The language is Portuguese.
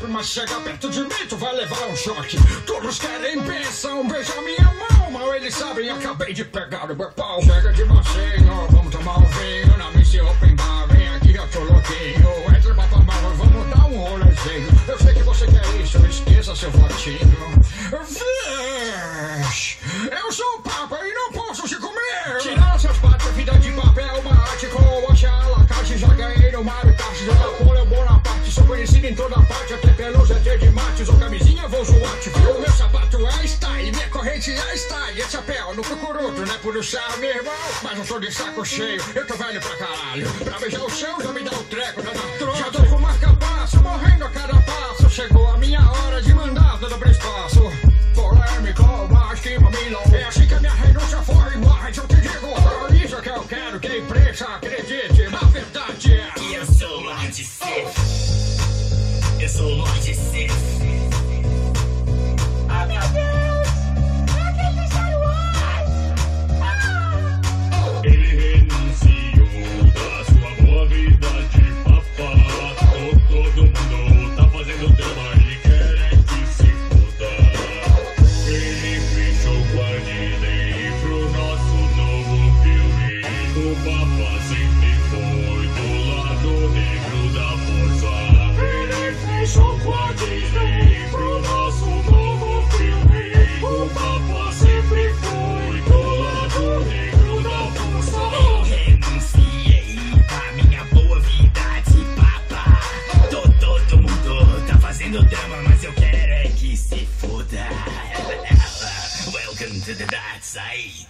Mas chega perto de mim, tu vai levar um choque. Todos querem bênção, beija minha mão. Mal eles sabem, acabei de pegar o meu pau. Chega de mocinho, vamos tomar um vinho. Na Missy Open Bar, vem aqui, eu tô louquinho. Entre pra palma, vamos dar um rolezinho. Eu sei que você quer isso, esqueça seu votinho. Vixe, eu sou o Papa e não posso te comer. Tirar seus patos, vida de papel, uma arte com a chalacate. Já ganhei no Mario Kart, de Napoleão Bonaparte. Sou conhecido em toda parte, até pelo ZT de mates ou camisinha, vou zoar. O meu sapato é style, minha corrente é style. Esse chapéu no cucuruto, não é por usar, meu irmão. Mas não sou de saco cheio, eu tô velho pra caralho. Pra beijar o chão já me dá um treco, dá na troca. Já tô com marca-passo, morrendo a cada passo. Chegou a minha hora de mandar tudo pro espaço. Polêmico, mas que mamilo. É assim que a minha renúncia foi, mas eu te digo. É isso que eu quero, quem pressa, acredite. Na verdade é que eu sou o Lorde Sith. Eu sou o Lorde Sith. Oh meu Deus! É aquele Star Wars! Ah! Ele renunciou da sua boa vida de papá. Todo mundo tá fazendo drama, ele quer é que se foda. Ele fechou com a Disney pro nosso novo filme. O papá sempre foi do lado negro da força. Ele fechou com a Disney pro nosso novo filme. O papá sempre foi do lado negro da força. Eu renunciei à minha boa vida de papá. Todo mundo tá fazendo drama, mas eu quero é que se foda. Welcome to the dark side.